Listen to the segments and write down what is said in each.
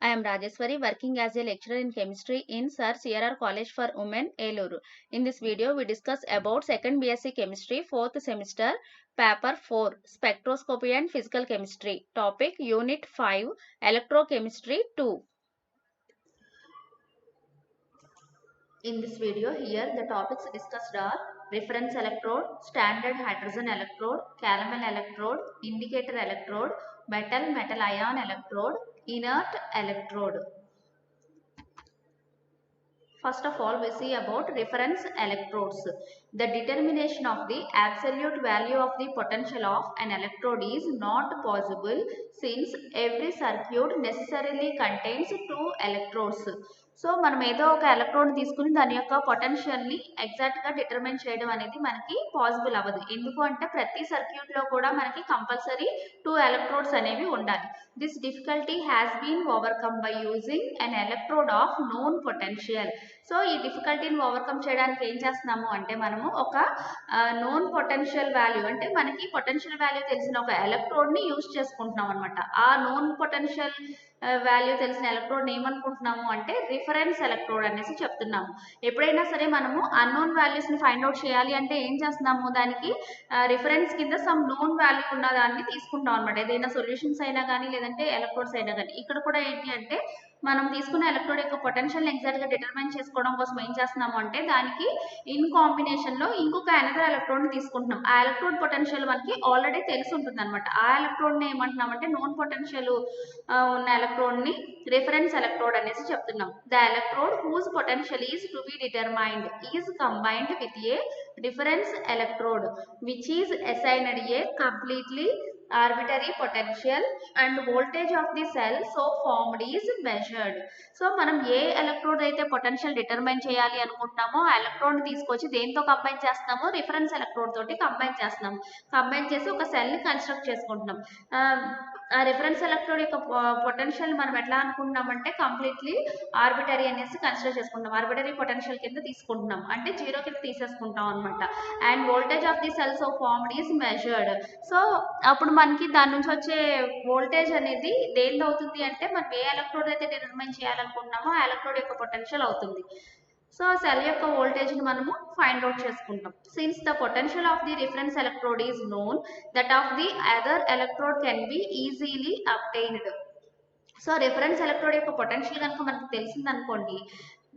I am Rajeshwari, working as a lecturer in chemistry in Sir CRR College for Women, Eluru. In this video, we discuss about 2nd BSc Chemistry, 4th semester, Paper 4, Spectroscopy and Physical Chemistry. Topic, Unit 5, Electrochemistry 2. In this video, here the topics discussed are reference electrode, standard hydrogen electrode, Calman electrode, indicator electrode, metal ion electrode, inert electrode. First of all, we see about reference electrodes. The determination of the absolute value of the potential of an electrode is not possible since every circuit necessarily contains two electrodes. So మనం ఏదో ఒక electrode తీసుకుని దాని యొక్క పొటెన్షియల్ని ఎగ్జాక్ట్గా determine చేయడం అనేది మనకి పాసిబుల్ అవ్వదు. ఎందుకు అంటే ప్రతి సర్క్యూట్లో కూడా మనకి కంపల్సరీ 2 ఎలక్ట్రోడ్స్ అనేవి ఉండాలి. This difficulty has been overcome by using an electrode of known potential. So ఈ డిఫికల్టీని ఓవర్కమ్ చేయడానికి ఏం చేస్తున్నాము అంటే మనము ఒక నోన్ పొటెన్షియల్ వాల్యూ అంటే మనకి పొటెన్షియల్ వాల్యూ తెలిసిన ఒక ఎలక్ట్రోడ్ని యూజ్ చేసుకుంటున్నాం అనమాట. ఆ నోన్ పొటెన్షియల్ వాల్యూ తెలిసిన ఎలక్ట్రోడ్ ఏమనుకుంటున్నాము అంటే రిఫరెన్స్ ఎలక్ట్రోడ్ అనేసి చెప్తున్నాము. ఎప్పుడైనా సరే మనము అన్నోన్ వాల్యూస్ని ఫైండ్ అవుట్ చేయాలి అంటే ఏం చేస్తున్నాము, దానికి రిఫరెన్స్ కింద సమ్ నోన్ వాల్యూ ఉన్న దాన్ని తీసుకుంటాం అనమాట. ఏదైనా సొల్యూషన్స్ అయినా కానీ లేదంటే ఎలక్ట్రోడ్స్ అయినా కానీ. ఇక్కడ కూడా ఏంటి అంటే మనం తీసుకున్న ఎలక్ట్రోడ్ యొక్క పొటెన్షియల్ ఎగ్జాక్ట్గా డిటర్మైన్ చేసుకోవడం కోసం ఏం చేస్తున్నాము అంటే దానికి ఇన్ కాంబినేషన్లో ఇంకొక అనదర్ ఎలక్ట్రోడ్ని తీసుకుంటున్నాం. ఆ ఎలక్ట్రోడ్ పొటెన్షియల్ మనకి ఆల్రెడీ తెలిసి ఉంటుంది అనమాట. ఆ ఎలక్ట్రోడ్ని ఏమంటున్నామంటే నోన్ పొటెన్షియల్ ఉన్న ఎలక్ట్రోడ్ని రిఫరెన్స్ ఎలక్ట్రోడ్ అనేసి చెప్తున్నాం. The electrode whose potential is to be determined is combined with a reference electrode which is assigned a completely arbitrary potential and voltage of the cell so formed is measured. So మనం ఏ electrode అయితే potential determine చేయాలి అనుకుంటున్నామో ఆ electrode తీసుకొచ్చి దేంతో combine చేస్తామో reference electrode తోటి combine చేస్తున్నాం. కంబైన్ చేసి ఒక సెల్ ని కన్స్ట్రక్ట్ చేసుకుంటున్నాం. ఆ రిఫరెన్స్ ఎలక్ట్రోడ్ యొక్క పొటెన్షియల్ మనం ఎట్లా అనుకుంటున్నామంటే కంప్లీట్లీ ఆర్బిటరీ అనేసి కన్సిడర్ చేసుకుంటాం. ఆర్బిటరీ పొటెన్షియల్ కింద తీసుకుంటున్నాం అంటే 0 కింద తీసేసుకుంటాం అనమాట. And voltage of the cell so formed is measured. So అప్పుడు మనకి దాని నుంచి వచ్చే వోల్టేజ్ అనేది దేనిలో అవుతుంది అంటే మనం ఏ ఎలక్ట్రోడ్ అయితే డిటర్మైన్ చేయాలనుకుంటున్నామో ఆ ఎలక్ట్రోడ్ యొక్క పొటెన్షియల్ అవుతుంది. సో ఆ సెల్ యొక్క వోల్టేజ్ని మనము ఫైండ్ అవుట్ చేసుకుంటాం. Since the potential of the reference electrode is known, that of the other electrode can be easily obtained. So reference electrode యొక్క పొటెన్షియల్ కనుక మనకు తెలిసిందనుకోండి,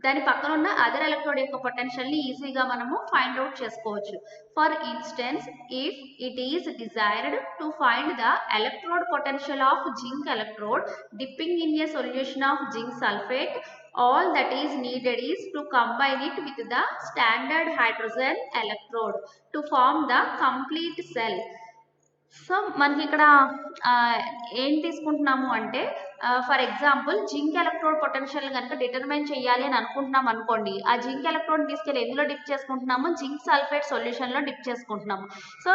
దాని పక్కన ఉన్న అదర్ ఎలక్ట్రోడ్ యొక్క పొటెన్షియల్ని ఈజీగా మనము ఫైండ్ అవుట్ చేసుకోవచ్చు. For instance, if it is desired to find the electrode potential of zinc electrode dipping in a solution of zinc sulphate, all that is needed is to combine it with the standard hydrogen electrode to form the complete cell. So మనకి ఇక్కడ ఏం తీసుకుంటున్నాము అంటే for example zinc electrode potential కనుక determine చేయాలి అని అనుకుంటున్నాం అనుకోండి, ఆ జింక్ ఎలక్ట్రోడ్ తీసుకెళ్ళి ఎందులో డిప్ చేసుకుంటున్నాము, జింక్ సల్ఫేట్ సొల్యూషన్లో డిప్ చేసుకుంటున్నాము. సో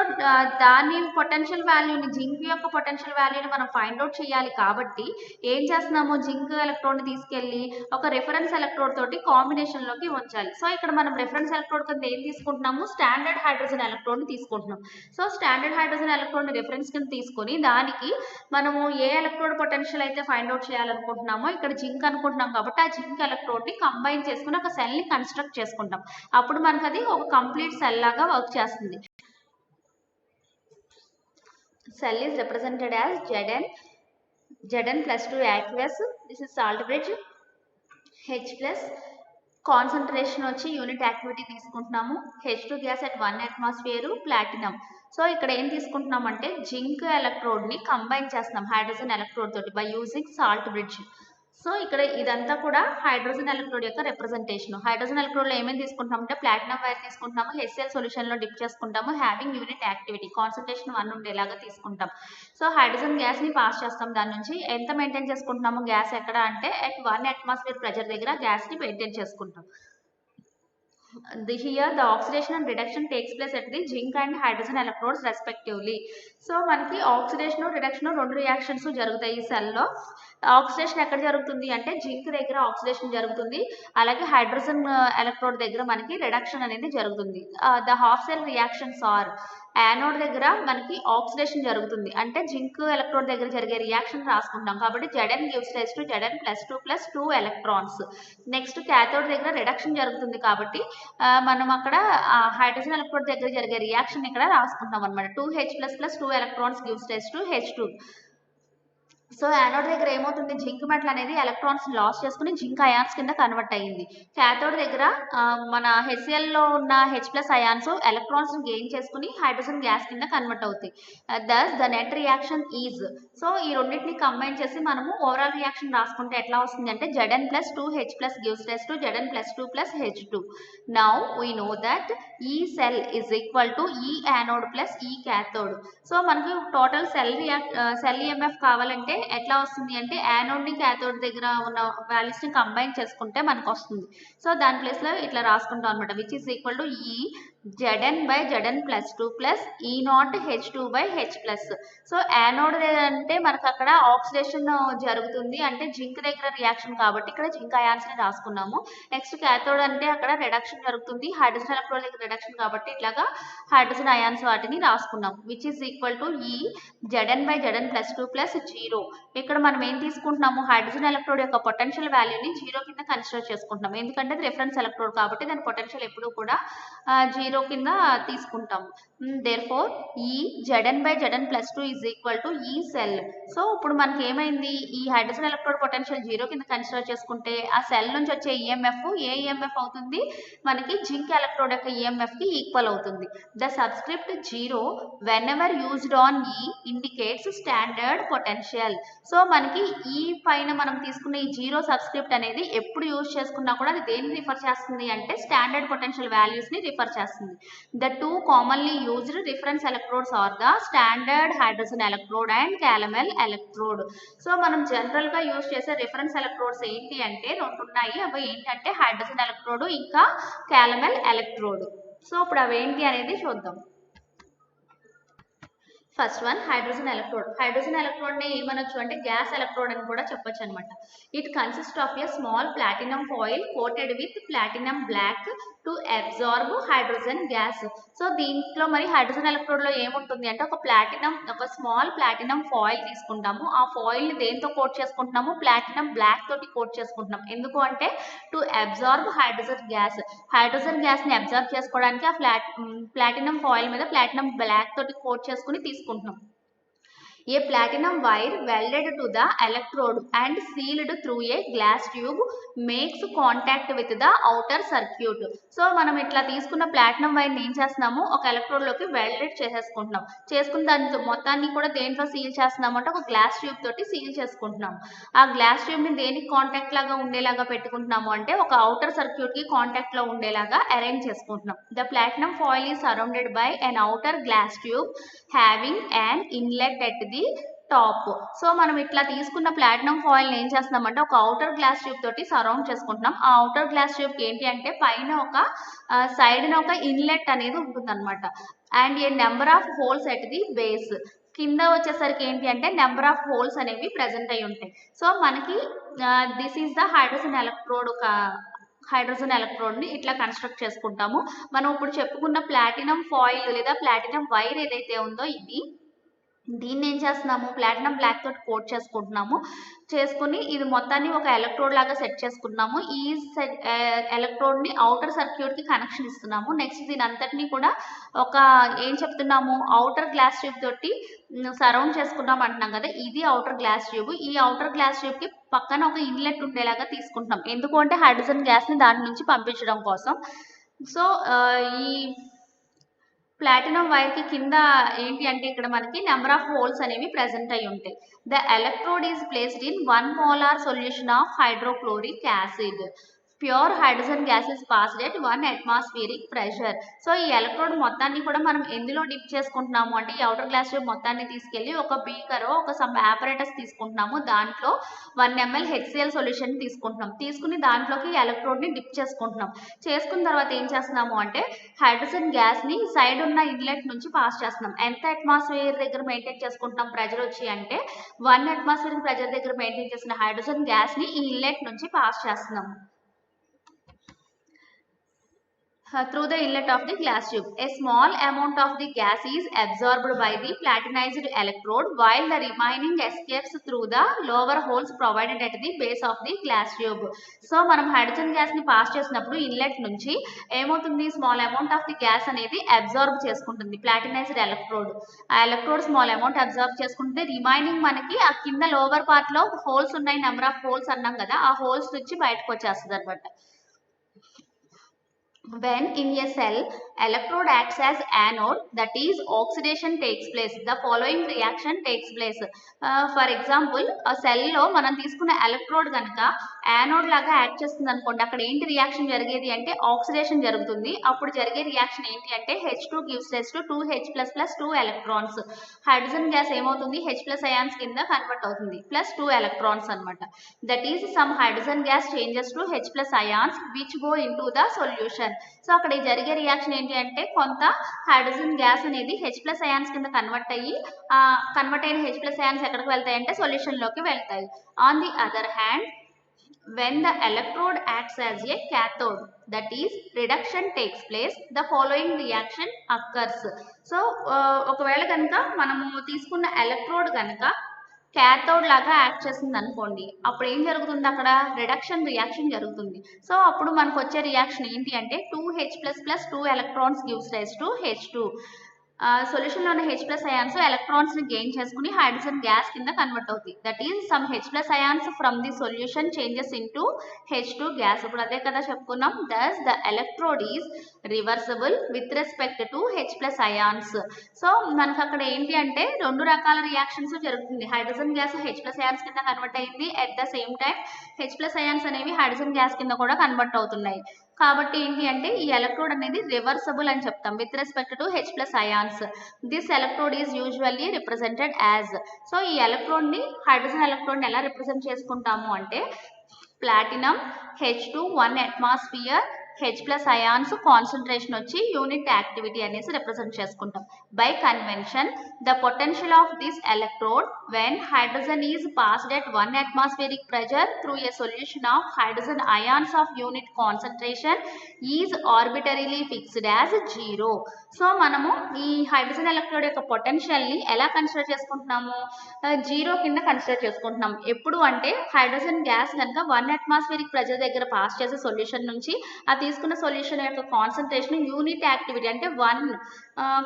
దాని పొటెన్షియల్ వాల్యూని, జింక్ యొక్క పొటెన్షియల్ వాల్యూని మనం ఫైండ్ అవుట్ చేయాలి కాబట్టి ఏం చేస్తున్నాము, జింక్ ఎలక్ట్రోడ్ని తీసుకెళ్ళి ఒక రిఫరెన్స్ ఎలక్ట్రోడ్ తోటి కాంబినేషన్లోకి ఉంచాలి. సో ఇక్కడ మనం రిఫరెన్స్ ఎలక్ట్రోడ్ కింద ఏం తీసుకుంటున్నాము, స్టాండర్డ్ హైడ్రోజన్ ఎలక్ట్రోడ్ని తీసుకుంటున్నాం. సో స్టాండర్డ్ హైడ్రోజన్ ఎలక్ట్రోడ్ని రిఫరెన్స్ కింద తీసుకొని దానికి మనము ఏ ఎలక్ట్రోడ్ పొటెన్షియల్ అయితే ఫైండ్ అవుట్ చేయాలనుకుంటున్నామో ఇక్కడ జింక్ అనుకుంటున్నాం కాబట్టి ఆ జింక్ ఎలక్ట్రోడ్ని కంబైన్ చేసుకుని ఒక సెల్ని కన్స్ట్రక్ట్ చేసుకుంటాం. అప్పుడు మనకు అది ఒక కంప్లీట్ సెల్ లాగా వర్క్ చేస్తుంది. Cell is represented as Zn plus 2 aqueous. This is salt bridge. H plus concentration వచ్చి యూనిట్ యాక్టివిటీ తీసుకుంటున్నాము. H2 gas at 1 atmosphere, platinum. So ఇక్కడ ఏం తీసుకుంటున్నాం అంటే జింక్ ఎలక్ట్రోడ్ని కంబైన్ చేస్తున్నాం హైడ్రోజన్ ఎలక్ట్రోడ్ తోటి by using salt bridge. So ఇక్కడ ఇదంతా కూడా హైడ్రోజన్ ఎలక్ట్రోడ్ యొక్క రిప్రజెంటేషన్. హైడ్రోజన్ ఎలక్ట్రోడ్లో ఏమేమి తీసుకుంటాం అంటే ప్లాటినం వైర్ తీసుకుంటాము, HCl సొల్యూషన్లో డిప్ చేసుకుంటాము, హ్యావింగ్ యూనిట్ యాక్టివిటీ కాన్సన్ట్రేషన్ 1 ఉండేలాగా తీసుకుంటాం. సో హైడ్రోజన్ గ్యాస్ని పాస్ చేస్తాం. దాని నుంచి ఎంత మెయింటైన్ చేసుకుంటున్నాము గ్యాస్ ఎక్కడ అంటే at 1 atmosphere ప్రెజర్ దగ్గర గ్యాస్ని మెయింటైన్ చేసుకుంటాం. Here the oxidation and reduction takes place at the zinc and hydrogen electrodes respectively. So మనకి ఆక్సిడేషన్ రిడక్షన్ రెండు రియాక్షన్స్ జరుగుతాయి ఈ సెల్లో. ఆక్సిడేషన్ ఎక్కడ జరుగుతుంది అంటే జింక్ దగ్గర ఆక్సిడేషన్ జరుగుతుంది, అలాగే హైడ్రోజన్ ఎలక్ట్రోడ్ దగ్గర మనకి రిడక్షన్ అనేది జరుగుతుంది. The half cell reactions are anode దగ్గర మనకి ఆక్సిడేషన్ జరుగుతుంది, అంటే జింక్ ఎలక్ట్రోడ్ దగ్గర జరిగే రియాక్షన్ రాసుకుంటాం కాబట్టి Zn gives rise to Zn plus 2 electrons. Next cathode దగ్గర రిడక్షన్ జరుగుతుంది కాబట్టి మనం అక్కడ హైడ్రోజన్ ఎలక్ట్రోడ్ దగ్గర జరిగే రియాక్షన్ ఇక్కడ రాసుకుంటాం అనమాట. 2H plus 2 electrons gives rise to H2. So anode దగ్గర ఏమవుతుంది, జింక్ మెటల్ అనేది ఎలక్ట్రాన్స్ లాస్ చేసుకుని జింక్ అయాన్స్ కింద కన్వర్ట్ అయ్యింది. క్యాథోడ్ దగ్గర మన HCl లో ఉన్న H+ అయాన్స్ ఎలక్ట్రాన్స్ గెయిన్ చేసుకుని హైడ్రోజన్ గ్యాస్ కింద కన్వర్ట్ అవుతాయి. Thus the net reaction is. So ఈ రెండింటిని కంబైన్ చేసి మనము ఓవరాల్ రియాక్షన్ రాసుకుంటే ఎట్లా వస్తుంది అంటే Zn plus 2H plus gives rise to Zn plus 2 plus H2. Now we know that E cell is equal to E anode plus E cathode. So మనకి total cell EMF కావాలంటే ఎట్లా వస్తుంది అంటే anode ని క్యాథోడ్ దగ్గర ఉన్న values ని combine చేసుకుంటే మనకు వస్తుంది. సో దాని ప్లేస్ లో ఇట్లా రాసుకుంటాం అనమాట, విచ్ ఈస్ ఈక్వల్ టు ఈ Zn by Zn plus 2 plus E naught H2 by H plus. So anode అంటే మనకు అక్కడ ఆక్సిడేషన్ జరుగుతుంది, అంటే జింక్ దగ్గర రియాక్షన్ కాబట్టి ఇక్కడ జింక్ అయాన్స్ ని రాసుకున్నాము. నెక్స్ట్ క్యాథోడ్ అంటే అక్కడ రిడక్షన్ జరుగుతుంది, హైడ్రోజన్ ఎలక్ట్రోడ్ దగ్గర రిడక్షన్ కాబట్టి ఇట్లాగా హైడ్రోజన్ అయాన్స్ వాటిని రాసుకున్నాం, విచ్ ఈస్ ఈక్వల్ టు ఈ Zn by Zn plus 2 plus 0. ఇక్కడ మనం ఏం తీసుకుంటున్నాము, హైడ్రోజన్ ఎలక్ట్రోడ్ యొక్క పొటెన్షియల్ వాల్యూని 0 కింద కన్సిడర్ చేసుకుంటున్నాం, ఎందుకంటే అది రిఫరెన్స్ ఎలక్ట్రోడ్ కాబట్టి దాని పొటెన్షియల్ ఎప్పుడూ కూడా 0 కింద తీసుకుంటాం. therefore ఈ Zn by Zn plus 2 is equal to E cell. So ఇప్పుడు మనకి ఏమైంది, ఈ హైడ్రోజన్ ఎలక్ట్రోడ్ పొటెన్షియల్ 0 కింద కన్సిడర్ చేసుకుంటే ఆ సెల్ నుంచి వచ్చే EMF ఏ EMF అవుతుంది, మనకి జింక్ ఎలక్ట్రోడ్ యొక్క EMF కి ఈక్వల్ అవుతుంది. The subscript 0 whenever used on E indicates standard potential. So మనకి ఈ పైన మనం తీసుకున్న ఈ 0 సబ్స్క్రిప్ట్ అనేది ఎప్పుడు యూజ్ చేసుకున్నా కూడా అది దేన్ని రిఫర్ చేస్తుంది అంటే స్టాండర్డ్ పొటెన్షియల్ వాల్యూస్ ని రిఫర్ చేస్తుంది. The two commonly used reference electrodes are the standard hydrogen electrode and calomel electrode. So మనం జనరల్ గా యూజ్ చేసే రిఫరెన్స్ ఎలక్ట్రోడ్స్ ఏంటి అంటే రెండు ఉన్నాయి, అవి ఏంటంటే హైడ్రోజన్ ఎలక్ట్రోడ్ ఇంకా క్యాలమెల్ ఎలక్ట్రోడ్. సో ఇప్పుడు అవి ఏంటి అనేది చూద్దాం. First one hydrogen electrode. Hydrogen electrode ని ఏమనొచ్చు అంటే గ్యాస్ ఎలక్ట్రోడ్ అని కూడా చెప్పొచ్చు అనమాట. It consist of a small platinum foil coated with platinum black to absorb hydrogen gas. So దీంట్లో మరి హైడ్రోజన్ ఎలక్ట్రోడ్ లో ఏముంటుంది అంటే ఒక స్మాల్ ప్లాటినం ఫాయిల్ తీసుకుంటాము, ఆ ఫాయిల్ ని దేంతో కోట్ చేసుకుంటున్నాము, ప్లాటినం బ్లాక్ తోటి కోట్ చేసుకుంటున్నాం. ఎందుకు అంటే to absorb hydrogen gas, hydrogen gas ని అబ్జార్బ్ చేసుకోవడానికి ఆ ప్లాటినం ఫాయిల్ మీద ప్లాటినం బ్లాక్ తోటి కోట్ చేసుకుని తీసుకుంటున్నాం. A platinum wire welded to the electrode and sealed through a glass tube makes contact with the outer circuit. So మనం ఇట్లా తీసుకున్న ప్లాటినం వైర్ ని ఏం చేస్తున్నాము, ఒక ఎలక్ట్రోడ్ లోకి వెల్డెడ్ చేసేసుకుంటున్నాం. చేసుకున్న దాని మొత్తాన్ని కూడా దేంట్లో సీల్ చేస్తున్నాము అంటే ఒక గ్లాస్ ట్యూబ్ తోటి సీల్ చేసుకుంటున్నాం. ఆ గ్లాస్ ట్యూబ్ ని దేనికి కాంటాక్ట్ లాగా ఉండేలాగా పెట్టుకుంటున్నాము అంటే ఒక అవుటర్ సర్క్యూట్ కి కాంటాక్ట్ లో ఉండేలాగా అరేంజ్ చేసుకుంటున్నాం. The platinum foil is surrounded by an outer glass tube having an inlet at the top. So మనం ఇట్లా తీసుకున్న ప్లాటినం ఫాయిల్ ఏం చేస్తున్నాం అంటే ఒక అవుటర్ గ్లాస్ ట్యూబ్ తోటి సరౌండ్ చేసుకుంటున్నాం. ఆ అవుటర్ గ్లాస్ ట్యూబ్ ఏంటి అంటే పైన ఒక సైడ్ ఒక ఇన్లెట్ అనేది ఉంటుంది అనమాట, and A number of holes at the base. కింద వచ్చేసరికి ఏంటి అంటే నెంబర్ ఆఫ్ హోల్స్ అనేవి ప్రెజెంట్ అయి ఉంటాయి. సో మనకి this is the hydrogen electrode ని ఇట్లా కన్స్ట్రక్ట్ చేసుకుంటాము. మనం ఇప్పుడు చెప్పుకున్న ప్లాటినం ఫాయిల్ లేదా ప్లాటినం వైర్ ఏదైతే ఉందో దీన్ని ఏం చేస్తున్నాము, ప్లాటినం బ్లాక్ తోటి కోట్ చేసుకుంటున్నాము. చేసుకుని ఇది మొత్తాన్ని ఒక ఎలక్ట్రోడ్ లాగా సెట్ చేసుకున్నాము. ఈ ఎలక్ట్రోడ్ ని అవుటర్ సర్క్యూట్ కి కనెక్షన్ ఇస్తున్నాము. నెక్స్ట్ దీని అంతటిని కూడా ఒక ఏం చెప్తున్నాము, అవుటర్ గ్లాస్ ట్యూబ్ తోటి సరౌండ్ చేసుకున్నాం అంటున్నాం కదా, ఇది అవుటర్ గ్లాస్ ట్యూబ్. ఈ అవుటర్ గ్లాస్ ట్యూబ్ కి పక్కన ఒక ఇన్లెట్ ఉండేలాగా తీసుకుంటున్నాం, ఎందుకు అంటే హైడ్రోజన్ గ్యాస్ ని దాని నుంచి పంపించడం కోసం. సో ఈ ప్లాటినం వైర్ కి కింద ఏంటి అంటే ఇక్కడ మనకి నెంబర్ ఆఫ్ హోల్స్ అనేవి ప్రెజెంట్ అయి ఉంటాయి. The electrode is placed in 1 molar solution of hydrochloric acid. Pure hydrogen gas is passed at 1 atmospheric pressure. So ఈ ఎలక్ట్రోడ్ మొత్తాన్ని కూడా మనం ఎందులో డిప్ చేసుకుంటున్నాము అంటే ఈ అవుటర్ గ్లాస్ ట్యూబ్ మొత్తాన్ని తీసుకెళ్లి ఒక బీకర్ ఒక సమ్ ఆపరేటస్ తీసుకుంటున్నాము, దాంట్లో 1 ml HCl సొల్యూషన్ తీసుకుంటున్నాం. తీసుకుని దాంట్లోకి ఎలక్ట్రోడ్ ని డిప్ చేసుకుంటున్నాం. చేసుకున్న తర్వాత ఏం చేస్తున్నాము అంటే హైడ్రోజన్ గ్యాస్ ని సైడ్ ఉన్న ఇన్లెట్ నుంచి పాస్ చేస్తున్నాం. ఎంత అట్మాస్ఫియర్ దగ్గర మెయింటైన్ చేసుకుంటాం ప్రెజర్ వచ్చి అంటే 1 atmospheric ప్రెజర్ దగ్గర మెయింటైన్ చేసిన హైడ్రోజన్ గ్యాస్ ని ఈ ఇన్లెట్ నుంచి పాస్ చేస్తున్నాము. through the inlet of the glass tube. A small amount of the gas is absorbed by the platinized electrode while the remaining escapes through the lower holes provided at the base of the glass tube. So మనం hydrogen gas ని pass చేసినప్పుడు inlet నుంచి ఏమవుతుంది, small amount of the gas అనేది absorb చేసుకుంటుంది ప్లాటినైజ్డ్ electrode. ఆ electrode small amount absorb చేసుకుంటే remaining మనకి ఆ కింద లోవర్ పార్ట్ లో హోల్స్ ఉన్నాయి, నెంబర్ ఆఫ్ హోల్స్ అన్నాం కదా, ఆ హోల్స్ నుంచి బయటకు వచ్చేస్తుంది అనమాట. When in a cell, electrode acts as anode, that is oxidation takes place. The following reaction takes place. For example, a cell లో మనం తీసుకున్న ఎలక్ట్రోడ్ కనుక యానోడ్ లాగా యాక్ట్ చేస్తుంది అనుకోండి, అక్కడ ఏంటి రియాక్షన్ జరిగేది అంటే ఆక్సిడేషన్ జరుగుతుంది. అప్పుడు జరిగే రియాక్షన్ ఏంటి అంటే H2 gives rise to 2H++ 2 electrons. Hydrogen gas ఏమవుతుంది, H+ అయాన్స్ కింద కన్వర్ట్ అవుతుంది, ప్లస్ 2 ఎలక్ట్రాన్స్ అనమాట. That is some hydrogen gas changes to H+ ions which go in to the solution. So అక్కడ జరిగే రియాక్షన్ ఏంటి అంటే కొంత హైడ్రోజన్ గ్యాస్ అనేది H+ అయాన్స్ కింద కన్వర్ట్ అయిన H+ అయాన్స్ ఎక్కడికి వెళ్తాయి అంటే సొల్యూషన్ లోకి వెళ్తాయి. On the other hand, when the electrode acts as a cathode, that is reduction takes place, the following reaction occurs. So ఒకవేళ కనుక మనము తీసుకున్న ఎలక్ట్రోడ్ కనుక క్యాథోడ్ లాగా యాక్ట్ చేస్తుంది అనుకోండి, అప్పుడు ఏం జరుగుతుంది, అక్కడ రిడక్షన్ రియాక్షన్ జరుగుతుంది. సో అప్పుడు మనకు వచ్చే రియాక్షన్ ఏంటి అంటే 2H++ 2 electrons gives rise to H2. Solution లో ఉన్న H+ అయాన్స్ ఎలక్ట్రాన్స్ ని గెయిన్ చేసుకుని హైడ్రోజన్ గ్యాస్ కింద కన్వర్ట్ అవుతుంది. That is some H+ ions from the solution changes into H2 gas. ఇప్పుడు అదే కదా చెప్పుకున్నాం, thus the electrode is reversible with respect to H+ ions. So మనకు అక్కడ ఏంటి అంటే రెండు రకాల రియాక్షన్స్ జరుగుతుంది. హైడ్రోజన్ గ్యాస్ H+ అయాన్స్ కింద కన్వర్ట్ అయింది, at the same time H+ ions అనేవి హైడ్రోజన్ గ్యాస్ కింద కూడా కన్వర్ట్ అవుతున్నాయి. కాబట్టి ఏంటి అంటే ఈ ఎలక్ట్రోడ్ అనేది రివర్సబుల్ అని చెప్తాం with respect to H+ ions. This electrode is usually represented as. So ఈ ఎలక్ట్రోడ్ ని హైడ్రోజన్ ఎలక్ట్రోడ్ ని ఎలా రిప్రజెంట్ చేసుకుంటాము అంటే platinum H2 1 atmosphere H+ ions concentration వచ్చి యూనిట్ యాక్టివిటీ అనేసి రిప్రజెంట్ చేసుకుంటాం. By convention, the potential of this electrode when hydrogen is passed at 1 atmospheric pressure through a solution of hydrogen ions of unit concentration is arbitrarily fixed as 0. So మనము ఈ hydrogen electrode యొక్క potential ని ఎలా consider చేసుకుంటున్నాము, 0 కింద consider చేసుకుంటున్నాం. ఎప్పుడు అంటే హైడ్రోజన్ గ్యాస్ కనుక 1 atmospheric ప్రెజర్ దగ్గర పాస్ చేసే సొల్యూషన్ నుంచి ఆ తీసుకున్న సొల్యూషన్ యొక్క కాన్సన్ట్రేషన్ యూనిట్ యాక్టివిటీ అంటే 1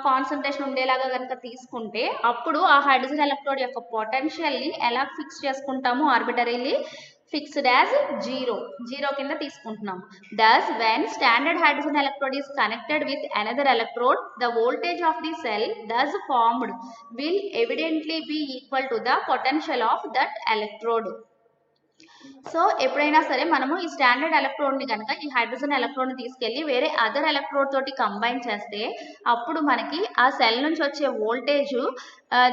కాన్సన్ట్రేషన్ ఉండేలాగా కనుక తీసుకుంటే అప్పుడు ఆ హైడ్రోజన్ ఎలక్ట్రోడ్ యొక్క పొటెన్షియల్ ని ఎలా ఫిక్స్ చేసుకుంటాము, ఆర్బిటరీలీ ఫిక్స్డ్ యాజ్ 0 కింద తీసుకుంటున్నాం. Thus, when standard hydrogen electrode is connected with another electrode, the voltage of the cell thus formed will evidently be equal to the potential of that electrode. So ఎప్పుడైనా సరే మనము ఈ standard electrode ని కనుక ఈ hydrogen electrode ని తీసుకెళ్లి వేరే అదర్ ఎలక్ట్రోడ్ తోటి కంబైన్ చేస్తే అప్పుడు మనకి ఆ సెల్ నుంచి వచ్చే వోల్టేజ్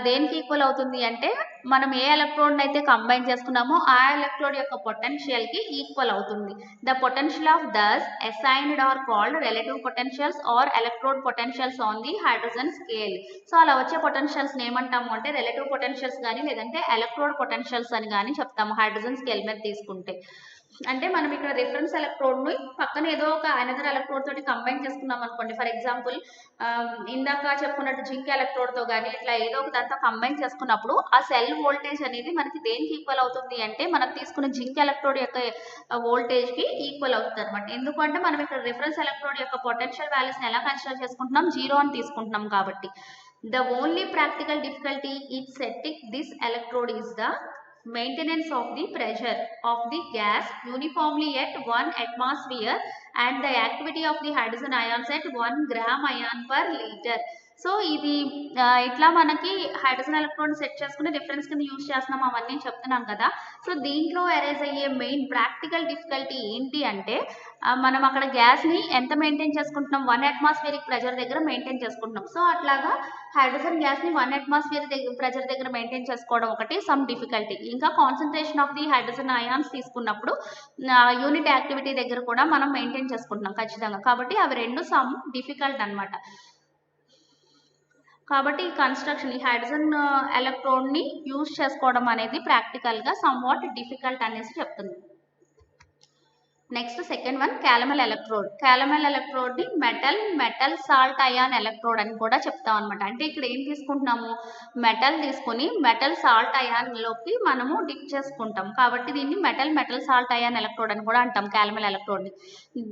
దేనికి ఈక్వల్ అవుతుంది అంటే మనం ఏ ఎలక్ట్రోడ్ అయితే కంబైన్ చేసుకున్నామో ఆ ఎలక్ట్రోడ్ యొక్క పొటెన్షియల్ కి ఈక్వల్ అవుతుంది. The potential of thus assigned are called relative potentials or electrode potentials on the hydrogen scale. So అలా వచ్చే పొటెన్షియల్స్ ఏమంటాము అంటే రిలేటివ్ పొటెన్షియల్స్ కానీ లేదంటే ఎలక్ట్రోడ్ పొటెన్షియల్స్ అని కానీ చెప్తాము హైడ్రోజన్ స్కేల్ మీద తీసుకుంటే. అంటే మనం ఇక్కడ రిఫరెన్స్ ఎలక్ట్రోడ్ ని పక్కన ఏదో ఒక అనదర్ ఎలక్ట్రోడ్ తోటి కంబైన్ చేసుకున్నాం అనుకోండి, ఫర్ ఎగ్జాంపుల్ ఇందాక చెప్పుకున్నట్టు జింక్ ఎలక్ట్రోడ్ తో కానీ ఇట్లా ఏదో ఒక దాంతో కంబైన్ చేసుకున్నప్పుడు ఆ సెల్ వోల్టేజ్ అనేది మనకి దేనికి ఈక్వల్ అవుతుంది అంటే మనం తీసుకున్న జింక్ ఎలక్ట్రోడ్ యొక్క వోల్టేజ్ కి ఈక్వల్ అవుతుంది అనమాట. ఎందుకంటే మనం ఇక్కడ రిఫరెన్స్ ఎలక్ట్రోడ్ యొక్క పొటెన్షియల్ వాల్యూస్ ని ఎలా కన్సిడర్ చేసుకుంటున్నాం, 0 అని తీసుకుంటున్నాం కాబట్టి. The only practical difficulty in setting this electrode is the maintenance of the pressure of the gas uniformly at 1 atmosphere and the activity of the hydrogen ions at 1 gram ion per liter. So ఇది ఇట్లా మనకి hydrogen electrode set చేసుకుని reference కింద use చేస్తున్నాం అవన్నీ చెప్తున్నాం కదా. So దీంట్లో అరైజ్ అయ్యే మెయిన్ ప్రాక్టికల్ డిఫికల్టీ ఏంటి అంటే మనం అక్కడ గ్యాస్ ని ఎంత మెయింటైన్ చేసుకుంటున్నాం, 1 atmospheric ప్రెజర్ దగ్గర మెయింటైన్ చేసుకుంటున్నాం. సో అట్లాగా హైడ్రోజన్ గ్యాస్ ని 1 atmospheric ప్రెజర్ దగ్గర మెయింటైన్ చేసుకోవడం ఒకటి సమ్ డిఫికల్టీ. ఇంకా concentration of the hydrogen ions తీసుకున్నప్పుడు యూనిట్ యాక్టివిటీ దగ్గర కూడా మనం మెయింటైన్ చేసుకుంటున్నాం ఖచ్చితంగా. కాబట్టి అవి రెండు సమ్ డిఫికల్ట్ అనమాట. కాబట్టి ఈ కన్స్ట్రక్షన్ ఈ హైడ్రోజన్ ఎలక్ట్రోడ్ ని యూజ్ చేసుకోవడం అనేది ప్రాక్టికల్ గా సమ్ వాట్ డిఫికల్ట్ అనేసి చెప్తుంది. Next second one calomel electrode. Calomel electrode ని మెటల్ సాల్ట్ అయాన్ ఎలక్ట్రోడ్ అని కూడా చెప్తాం అనమాట. అంటే ఇక్కడ ఏం తీసుకుంటున్నాము, మెటల్ తీసుకొని మెటల్ సాల్ట్ అయాన్ లోకి మనము డిప్ చేసుకుంటాం కాబట్టి దీన్ని మెటల్ సాల్ట్ అయాన్ ఎలక్ట్రోడ్ అని కూడా అంటాం క్యాలమల్ ఎలక్ట్రోడ్ ని.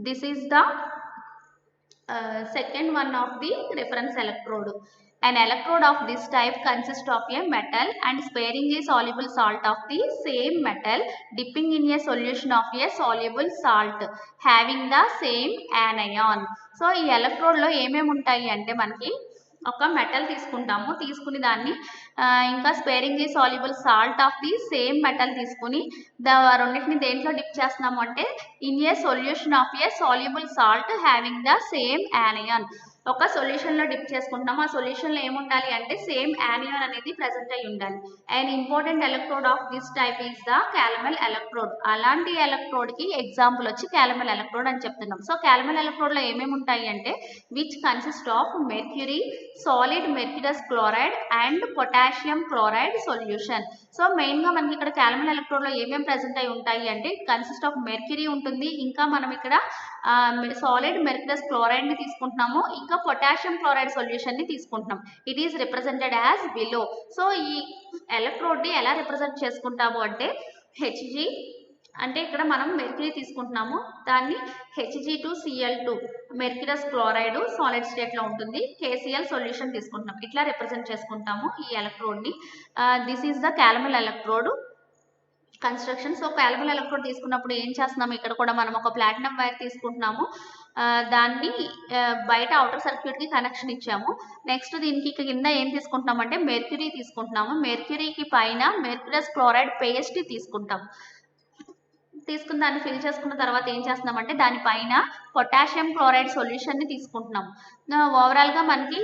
This is the second one of the reference electrode. An electrode of this type consists of a metal and sparingly soluble salt of the same metal dipping in a solution of a soluble salt having the same anion. So ఈ electrode లో ఏమేమి ఉంటాయి అంటే మనకి ఒక metal తీసుకుంటాము, తీసుకుని దాన్ని ఇంకా sparingly soluble salt of the same metal తీసుకుని రెండింటిని దేంట్లో డిప్ చేస్తున్నాము అంటే in a solution of A soluble salt having the same anion. ఒక సొల్యూషన్లో డిప్ చేసుకుంటున్నాము, ఆ సొల్యూషన్లో ఏముండాలి అంటే సేమ్ యానియాన్ అనేది ప్రెసెంట్ అయి ఉండాలి. And important electrode of this type is the calomel electrode. అలాంటి ఎలక్ట్రోడ్కి ఎగ్జాంపుల్ వచ్చి క్యాలమల్ ఎలక్ట్రోడ్ అని చెప్తున్నాం. సో క్యాలమల్ ఎలక్ట్రోడ్లో ఏమేమి ఉంటాయి అంటే which consist of mercury, solid mercurous chloride and potassium chloride solution. So మెయిన్గా మనకి ఇక్కడ క్యాలమల్ ఎలక్ట్రోడ్లో ఏమేమి ప్రెసెంట్ అయి ఉంటాయి అంటే కన్సిస్ట్ ఆఫ్ మెర్క్యూరీ ఉంటుంది, ఇంకా మనం ఇక్కడ సాలిడ్ మెర్క్యూరస్ క్లోరైడ్ ని తీసుకుంటున్నాము, ఇంకా పొటాషియం క్లోరైడ్ సొల్యూషన్ ని తీసుకుంటున్నాం. It is represented as below. So ఈ ఎలక్ట్రోడ్ ని ఎలా రిప్రజెంట్ చేసుకుంటాము అంటే Hg, అంటే ఇక్కడ మనం మెర్క్యూరీ తీసుకుంటున్నాము, దాన్ని Hg2Cl2 మెర్క్యూరస్ క్లోరైడ్ సాలిడ్ స్టేట్ లో ఉంటుంది, KCl సొల్యూషన్ తీసుకుంటున్నాం. ఇట్లా రిప్రజెంట్ చేసుకుంటాము ఈ ఎలక్ట్రోడ్ ని. This is the calomel electrode construction. So calomel electrode తీసుకున్నప్పుడు ఏం చేస్తున్నాము, ఇక్కడ కూడా మనం ఒక ప్లాటినం వైర్ తీసుకుంటున్నాము, దాన్ని బయట అవుటర్ సర్క్యూట్ కి కనెక్షన్ ఇచ్చాము. నెక్స్ట్ దీనికి కింద ఏం తీసుకుంటున్నాం అంటే మెర్క్యూరీ తీసుకుంటున్నాము, మెర్క్యూరీకి పైన మెర్క్యూరస్ క్లోరైడ్ పేస్ట్ తీసుకుంటాం. తీసుకుని దాన్ని ఫిల్ చేసుకున్న తర్వాత ఏం చేస్తున్నామంటే దానిపైన పొటాషియం క్లోరైడ్ సొల్యూషన్ ని తీసుకుంటున్నాం. ఓవరాల్ గా మనకి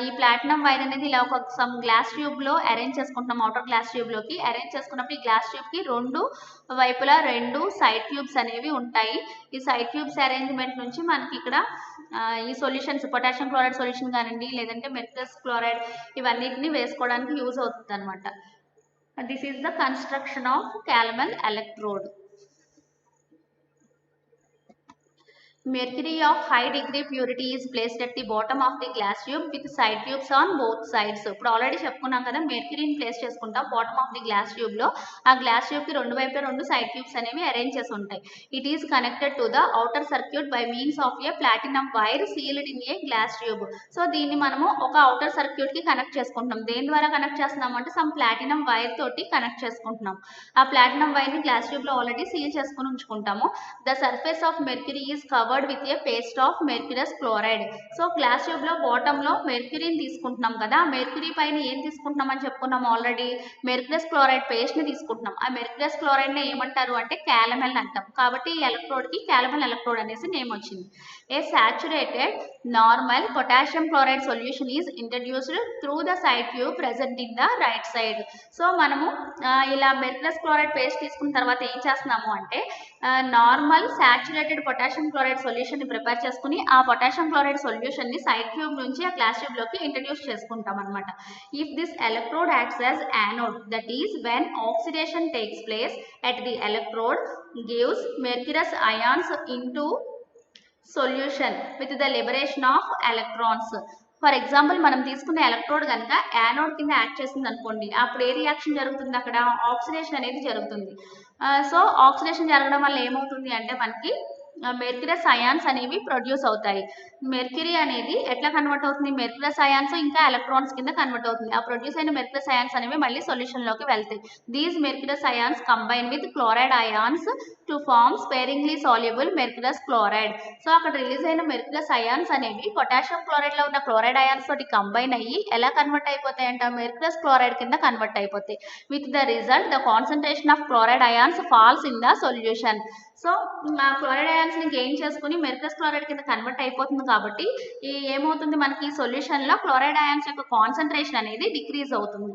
ఈ ప్లాటినం వైర్ అనేది ఇలా ఒక సమ్ గ్లాస్ ట్యూబ్ లో అరేంజ్ చేసుకుంటున్నాం. అవుటర్ గ్లాస్ ట్యూబ్ లోకి అరేంజ్ చేసుకున్నప్పుడు ఈ గ్లాస్ ట్యూబ్ కి రెండు వైపులా రెండు సైడ్ ట్యూబ్స్ అనేవి ఉంటాయి. ఈ సైడ్ ట్యూబ్స్ అరేంజ్మెంట్ నుంచి మనకి ఇక్కడ ఈ సొల్యూషన్స్ పొటాషియం క్లోరైడ్ సొల్యూషన్ కానివ్వండి లేదంటే మెర్క్యూరస్ క్లోరైడ్ ఇవన్నిటిని వేసుకోవడానికి యూజ్ అవుతుంది అనమాట. This is the construction of calomel electrode. Mercury of high degree purity is placed at the bottom of the glass tube with side tubes on both sides. ఇప్పుడు already చెప్పుకున్నాం కదా, మెర్క్యూరీని place చేసుకుంటాం bottom of the glass tube లో. ఆ glass tube కి రెండు వైపులా రెండు సైడ్ ట్యూబ్స్ అనేవి అరేంజ్ చేసి ఉంటాయి. It is connected to the outer circuit by means of A platinum wire sealed in a glass tube. So దీన్ని మనము ఒక అవుటర్ సర్క్యూట్ కి కనెక్ట్ చేసుకుంటున్నాం. దేని ద్వారా కనెక్ట్ చేస్తున్నాం అంటే సమ్ ప్లాటినం వైర్ తోటి కనెక్ట్ చేసుకుంటున్నాం. ఆ ప్లాటినం వైర్ ని గ్లాస్ ట్యూబ్ లో ఆల్రెడీ సీల్ చేసుకుని ఉంచుకుంటాము. The surface of mercury is covered with a paste of mercurous chloride. So glass tube లో బాటమ్ లో మెర్క్యూరీని తీసుకుంటున్నాం కదా, ఆ మెర్క్యూరీ పైన ఏం తీసుకుంటున్నాం అని చెప్పుకున్నాం ఆల్రెడీ, మెర్క్యూరస్ క్లోరైడ్ పేస్ట్ ని తీసుకుంటున్నాం. ఆ మెర్క్యూరస్ క్లోరైడ్ ని ఏమంటారు అంటే క్యాలమల్ అంటాం. కాబట్టి ఈ ఎలక్ట్రోడ్ కి క్యాలమల్ ఎలక్ట్రోడ్ అనేసి నేమ్ వచ్చింది. A saturated normal potassium chloride solution is introduced through the side tube present in the right side. So మనము ఇలా మెర్క్యూరస్ క్లోరైడ్ పేస్ట్ తీసుకున్న తర్వాత ఏం చేస్తున్నాము అంటే normal saturated potassium chloride solution ని ప్రిపేర్ చేసుకుని ఆ పొటాషియం క్లోరైడ్ సొల్యూషన్ ని సైడ్ ట్యూబ్ నుంచి ఆ గ్లాస్ ట్యూబ్ లోకి ఇంట్రడ్యూస్ చేసుకుంటాం అనమాట. If this electrode acts as anode, that is when oxidation takes place at the electrode gives mercurous ions into solution with the liberation of electrons. For example మనం తీసుకున్న electrode కనుక anode కింద act చేసింది అనుకోండి, అప్పుడు ఏ reaction జరుగుతుంది, అక్కడ oxidation అనేది జరుగుతుంది. సో ఆక్సిడేషన్ జరగడం వల్ల ఏమవుతుంది అంటే మనకి మెర్క్యూరస్ అయాన్స్ అనేవి ప్రొడ్యూస్ అవుతాయి. మెర్క్యూరీ అనేది ఎట్లా కన్వర్ట్ అవుతుంది, మెర్క్యూరస్ అయాన్స్ ఇంకా ఎలక్ట్రాన్స్ కింద కన్వర్ట్ అవుతుంది. ఆ ప్రొడ్యూస్ అయిన మెర్క్యూరస్ అయాన్స్ అనేవి మళ్ళీ సొల్యూషన్ లోకి వెళ్తాయి. These mercurous ions combine with chloride ions to form sparingly soluble mercurous chloride. So అక్కడ రిలీజ్ అయిన మెర్క్యూరస్ అయాన్స్ అనేవి పొటాషియం క్లోరైడ్ లో ఉన్న క్లోరైడ్ అయాన్స్ తోటి కంబైన్ అయ్యి ఎలా కన్వర్ట్ అయిపోతాయంట, మెర్క్యూరస్ క్లోరైడ్ కింద కన్వర్ట్ అయిపోతాయి. With the result the concentration of chloride ions falls in the solution. So ఆ క్లోరైడ్ అయాన్స్ ని గెయిన్ చేసుకుని మెర్క్యూరస్ క్లోరైడ్ కింద కన్వర్ట్ అయిపోతుంది కాబట్టి ఏమవుతుంది మనకి సొల్యూషన్ లో క్లోరైడ్ అయాన్స్ యొక్క కాన్సన్ట్రేషన్ అనేది డిక్రీజ్ అవుతుంది.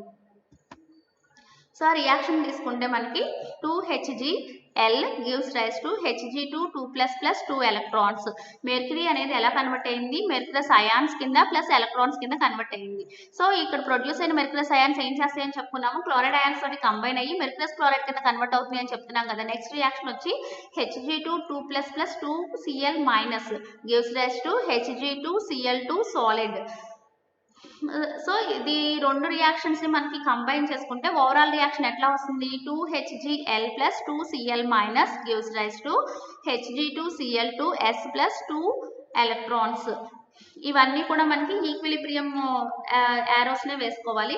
సో ఆ రియాక్షన్ తీసుకుంటే మనకి 2Hg L gives rise to Hg2 2++2 electrons. Mercury అనేది ఎలా కన్వర్ట్ అయింది, మెర్క్యూరస్ అయాన్స్ కింద ప్లస్ ఎలక్ట్రాన్స్ కింద కన్వర్ట్ అయింది. సో ఇక్కడ ప్రొడ్యూస్ అయిన మెర్క్యూరస్ అయాన్స్ ఏం చేస్తాయని చెప్పుకున్నాము, క్లోరైడ్ అయాన్స్ తోటి కంబైన్ అయ్యి మెర్క్యూరస్ క్లోరైడ్ కింద కన్వర్ట్ అవుతుంది అని చెప్తున్నాం కదా. నెక్స్ట్ రియాక్షన్ వచ్చి Hg2 2++2 Cl- gives rise to Hg2Cl2 solid. So ఇది రెండు రియాక్షన్స్ ని మనకి కంబైన్ చేసుకుంటే ఓవరాల్ రియాక్షన్ ఎట్లా వస్తుంది, 2HgL + 2Cl- gives rise to Hg2Cl2S + 2 electrons. ఇవన్నీ కూడా మనకి ఈక్విలిబ్రియం యారోస్ నే వేసుకోవాలి.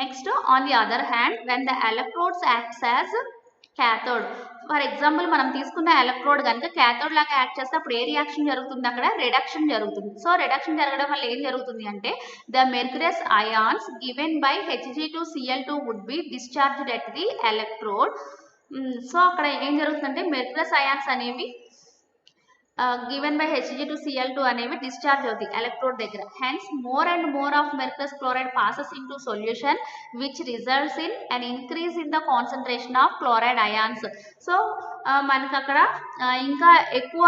Next on the other hand when the electrodes acts as cathode, for example మనం తీసుకున్న ఎలక్ట్రోడ్ కనుక క్యాథోడ్ లాగా యాక్ట్ చేస్తే అప్పుడు ఏ రియాక్షన్ జరుగుతుంది, అక్కడ రిడక్షన్ జరుగుతుంది. సో రిడక్షన్ జరగడం వల్ల ఏం జరుగుతుంది అంటే the mercurous ions given by Hg2Cl2 would be discharged at the electrode. So అక్కడ ఏం జరుగుతుందంటే మెర్క్యూరస్ అయాన్స్ అనేవి given by Hg2Cl2 అనేవి డిశ్చార్జ్ అవుతాయి ఎలక్ట్రోడ్ దగ్గర. Hence more and more of mercurous chloride passes into solution which results in an increase in the concentration of chloride ions. So మనకి అక్కడ ఇంకా ఎక్కువ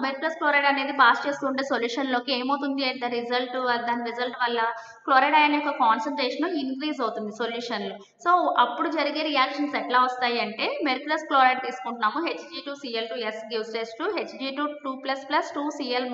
మెర్క్యూరస్ క్లోరైడ్ అనేది పాస్ చేస్తుంటే సొల్యూషన్లోకి ఏమవుతుంది, దాని రిజల్ట్ వల్ల క్లోరైడ్ అయాన్ యొక్క కాన్సన్ట్రేషన్ ఇంక్రీజ్ అవుతుంది సొల్యూషన్లో. సో అప్పుడు జరిగే రియాక్షన్స్ ఎట్లా వస్తాయి అంటే మెర్క్యూరస్ క్లోరైడ్ తీసుకుంటున్నాము, Hg2Cl2S gives rise to Hg2 2++2 Cl-.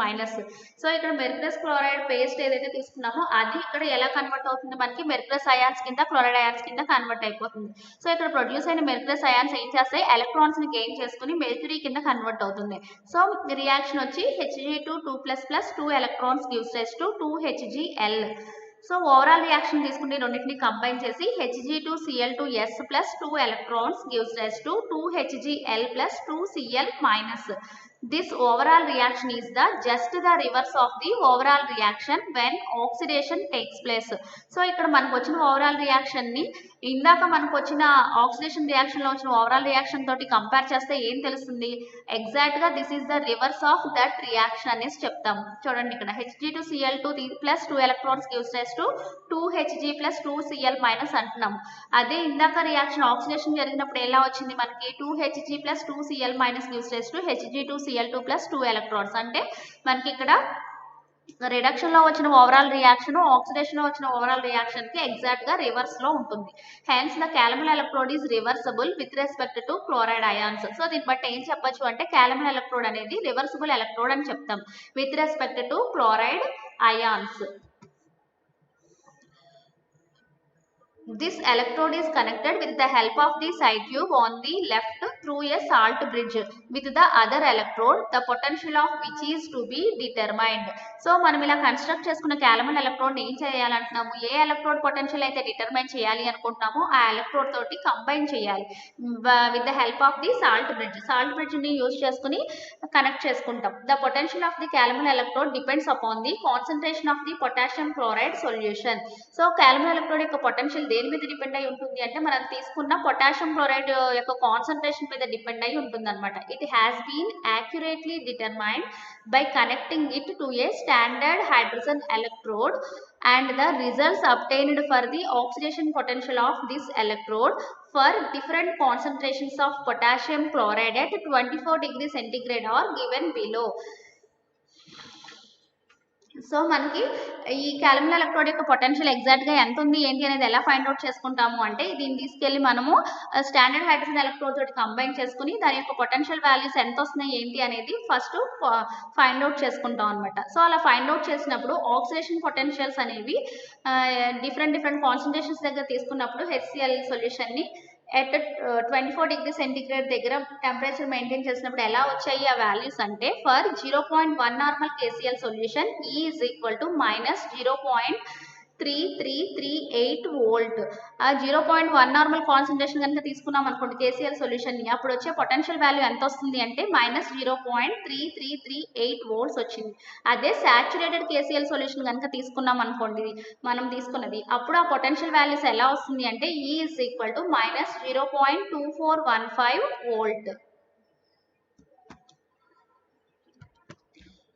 So ఇక్కడ మెర్క్యూరస్ క్లోరైడ్ పేస్ట్ ఏదైతే తీసుకున్నామో అది ఇక్కడ ఎలా కన్వర్ట్ అవుతుంది, మనకి మెర్క్యూరస్ అయాన్స్ కింద క్లోరైడ్ అయాన్స్ కింద కన్వర్ట్ అయిపోతుంది. సో ఇక్కడ ప్రొడ్యూస్ అయిన మెర్క్యూరస్ అయాన్స్ ఏం చేస్తాయి, ఎలక్ట్రాన్స్ ని గెయిన్ చేసుకుని మెర్క్యూరీ కింద కన్వర్ట్ అవుతుంది. సో రియాక్షన్ వచ్చి Hg2 2++2 electrons gives rise to 2HgL. So overall reaction తీసుకుని రెండింటిని కంబైన్ చేసి Hg2Cl2S + 2 electrons gives rise to 2HgL + 2 Cl-. This overall reaction is just the reverse of the overall reaction when oxidation takes place. So ఇక్కడ మనకు వచ్చిన overall reaction ని ఇందాక మనకు వచ్చిన ఆక్సిడేషన్ రియాక్షన్ లో వచ్చిన ఓవరాల్ రియాక్షన్ తోటి కంపేర్ చేస్తే ఏం తెలుస్తుంది, ఎగ్జాక్ట్ గా this is the reverse of that reaction అనేసి చెప్తాం. చూడండి ఇక్కడ Hg2Cl2 + 2 electrons gives rise to 2Hg + 2 Cl- అంటున్నాము. అదే ఇందాక రియాక్షన్ ఆక్సిడేషన్ జరిగినప్పుడు ఎలా వచ్చింది మనకి, 2Hg + 2 Cl- gives rise to Hg2Cl2 + 2 electrons. అంటే మనకి ఇక్కడ రిడక్షన్ లో వచ్చిన ఓవరాల్ రియాక్షన్ ఆక్సిడేషన్ లో వచ్చిన ఓవరాల్ రియాక్షన్ కి ఎగ్జాక్ట్ గా రివర్స్ లో ఉంటుంది. Hence the calomel electrode is reversible with respect to chloride ions. So దీన్ని బట్టి ఏం చెప్పొచ్చు అంటే క్యాలమల్ ఎలక్ట్రోడ్ అనేది రివర్సబుల్ ఎలక్ట్రోడ్ అని చెప్తాం with respect to chloride ions. This electrode is connected with the help of the side tube on the left through a salt bridge with the other electrode, the potential of which is to be determined. So మనం ఇలా construct చేసుకున్న calomel electrode ఏం చేయాలంటున్నాము, ఏ electrode potential అయితే determine చేయాలి అనుకుంటున్నామో ఆ ఎలక్ట్రోడ్ తోటి కంబైన్ చేయాలి with the help of the salt bridge. Salt bridge ని యూజ్ చేసుకుని కనెక్ట్ చేసుకుంటాం. The potential of the calomel electrode depends upon the concentration of the potassium chloride solution. So calomel electrode యొక్క potential దేని మీద depend అయి ఉంటుంది అంటే మనం తీసుకున్న పొటాషియం క్లోరైడ్ యొక్క కాన్సన్ట్రేషన్ మీద డిపెండ్ అయి ఉంటుంది అనమాట. It has been accurately determined by connecting it to a standard hydrogen electrode and the results obtained for the oxidation potential of this electrode for different concentrations of potassium chloride at 24 degrees centigrade are given below. So మనకి ఈ క్యాలమల్ electrode యొక్క potential exact గా ఎంత ఉంది ఏంటి అనేది ఎలా find out చేసుకుంటాము అంటే దీన్ని తీసుకెళ్లి మనము స్టాండర్డ్ హైడ్రోజన్ ఎలక్ట్రోడ్ తోటి కంబైన్ చేసుకుని దాని యొక్క పొటెన్షియల్ వాల్యూస్ ఎంత వస్తున్నాయి ఏంటి అనేది ఫస్ట్ ఫైండ్ అవుట్ చేసుకుంటాం అనమాట. సో అలా ఫైండ్ అవుట్ చేసినప్పుడు ఆక్సిడేషన్ పొటెన్షియల్స్ అనేవి డిఫరెంట్ కాన్సన్ట్రేషన్స్ దగ్గర తీసుకున్నప్పుడు HCl సొల్యూషన్ ని at 24 degrees centigrade దగ్గర టెంపరేచర్ మెయింటైన్ చేసినప్పుడు ఎలా వచ్చాయి ఆ వాల్యూస్ అంటే for 0.1 normal KCl solution E is equal to -0.3338 volt. ఆ 0.1 నార్మల్ కాన్సన్ట్రేషన్ కనుక తీసుకున్నాం అనుకోండి KCl సొల్యూషన్ ని, అప్పుడు వచ్చే పొటెన్షియల్ వాల్యూ ఎంత వస్తుంది అంటే -0.3338 వోల్ట్స్ వచ్చింది. అదే సాచురేటెడ్ KCl సొల్యూషన్ కనుక తీసుకున్నాం అనుకోండి మనం తీసుకున్నది, అప్పుడు ఆ పొటెన్షియల్ వాల్యూస్ ఎలా వస్తుంది అంటే E is equal to -0.2415 volt.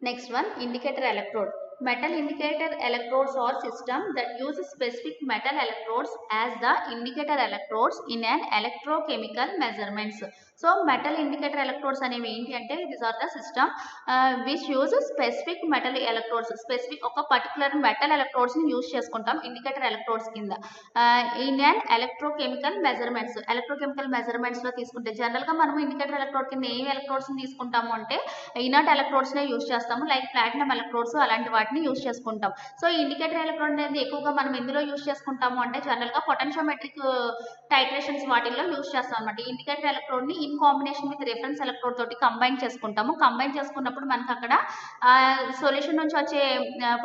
Next one, indicator electrode. Metal indicator electrodes are system that use specific metal electrodes as the indicator electrodes in an electrochemical measurements. So metal indicator electrodes అనేవి ఏంటి అంటే these are the system which use specific metal electrodes, specific ఒక particular metal ఎలక్ట్రోడ్స్ని యూజ్ చేసుకుంటాం indicator electrodes కింద. In and electrochemical మెజర్మెంట్స్లో తీసుకుంటే జనరల్గా మనం ఇండికేటర్ ఎలక్ట్రోడ్ కింద ఏం ఎలక్ట్రోడ్స్ని తీసుకుంటాము అంటే ఇనర్ట్ ఎలక్ట్రోడ్స్నే యూజ్ చేస్తాము, లైక్ ప్లాటినం ఎలక్ట్రోడ్స్ అలాంటి వాటిని యూజ్ చేసుకుంటాం. సో ఇండికేటర్ ఎలక్ట్రోడ్ అనేది ఎక్కువగా మనం ఎందులో యూజ్ చేసుకుంటాము అంటే జనరల్గా పొటెన్షియోమెట్రిక్ టైట్రేషన్స్ వాటిల్లో యూజ్ చేస్తాం అనమాట. ఇండికేటర్ ఎలక్ట్రోడ్ని in combination with reference electrode తోటి కంబైన్ చేసుకుంటాము. కంబైన్ చేసుకున్నప్పుడు మనకు అక్కడ సొల్యూషన్ నుంచి వచ్చే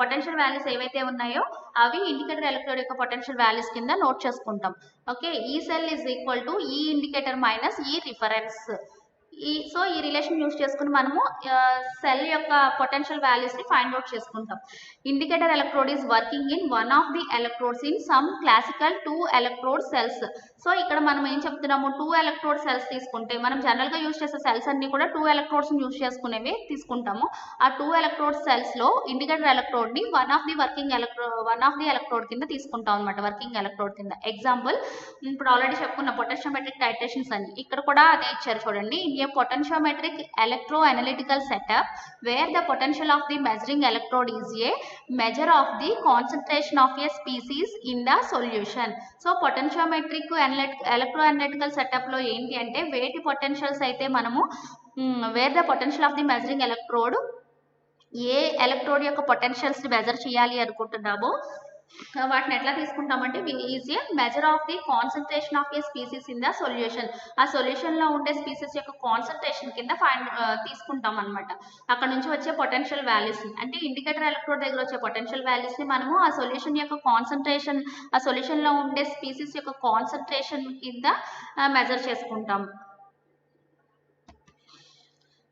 పొటెన్షియల్ వాల్యూస్ ఏవైతే ఉన్నాయో అవి ఇండికేటర్ ఎలక్ట్రోడ్ యొక్క పొటెన్షియల్ వాల్యూస్ కింద నోట్ చేసుకుంటాం. ఓకే, ఈ సెల్ ఈజ్ ఈక్వల్ టు ఈ ఇండికేటర్ మైనస్ ఈ రిఫరెన్స్. సో ఈ రిలేషన్ యూజ్ చేసుకుని మనము సెల్ యొక్క పొటెన్షియల్ వాల్యూస్ ని ఫైండ్ అవుట్ చేసుకుంటాం. Indicator electrode is working in one of the electrodes in some classical 2 electrode cells. So ఇక్కడ మనం ఏం చెప్తున్నాము, 2 ఎలక్ట్రోడ్ సెల్స్ తీసుకుంటే మనం జనరల్ గా యూజ్ చేసే సెల్స్ అన్ని కూడా 2 ఎలక్ట్రోడ్స్ యూజ్ చేసుకునేవి తీసుకుంటాము. ఆ 2 ఎలక్ట్రోడ్ సెల్స్ లో ఇండికేటర్ ఎలక్ట్రోడ్ ని వన్ ఆఫ్ ది ఎలక్ట్రోడ్ కింద తీసుకుంటాం అనమాట, వర్కింగ్ ఎలక్ట్రోడ్ కింద. ఎగ్జాంపుల్ ఇప్పుడు ఆల్రెడీ చెప్పుకున్న పొటెన్షియోమెట్రిక్ టైట్రేషన్స్ అని ఇక్కడ కూడా అదే ఇచ్చారు చూడండి. A potentiometric electroanalytical setup where the potential of the measuring electrode is a measure of the concentration of a species in the solution. So potentiometric electroanalytical setup లో ఏంటి అంటే వేటి పొటెన్షియల్స్ అయితే మనము where the potential of the measuring electrode ఏ electrode యొక్క potentials ని measure చేయాలి అనుకుంటున్నామో వాటిని ఎట్లా తీసుకుంటామంటే is a measure of the concentration of a species in the solution. ఆ సొల్యూషన్ లో ఉండే స్పీసీస్ యొక్క కాన్సన్ట్రేషన్ కింద తీసుకుంటాం అనమాట. అక్కడ నుంచి వచ్చే పొటెన్షియల్ వాల్యూస్ అంటే ఇండికేటర్ ఎలక్ట్రోడ్ దగ్గర వచ్చే పొటెన్షియల్ వాల్యూస్ ని మనము ఆ సొల్యూషన్ యొక్క కాన్సన్ట్రేషన్, ఆ సొల్యూషన్ లో ఉండే స్పీసీస్ యొక్క కాన్సన్ట్రేషన్ కింద మెజర్ చేసుకుంటాం.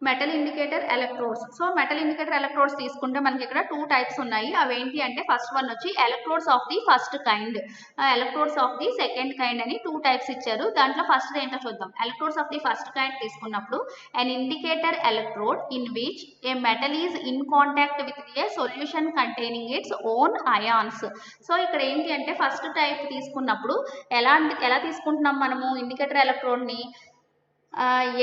Metal indicator electrodes. So metal indicator electrodes తీసుకుంటే మనకి ఇక్కడ 2 టైప్స్ ఉన్నాయి. అవి ఏంటి అంటే ఫస్ట్ వన్ వచ్చి electrodes of the first kind, electrodes of the second kind అని 2 టైప్స్ ఇచ్చారు. దాంట్లో ఫస్ట్ ఏంటో చూద్దాం. Electrodes of the first kind తీసుకున్నప్పుడు an indicator electrode in which a metal is in contact with a solution containing its own ions. So ఇక్కడ ఏంటి అంటే first type తీసుకున్నప్పుడు ఎలా తీసుకుంటున్నాం మనము ఇండికేటర్ ఎలక్ట్రోడ్ ని,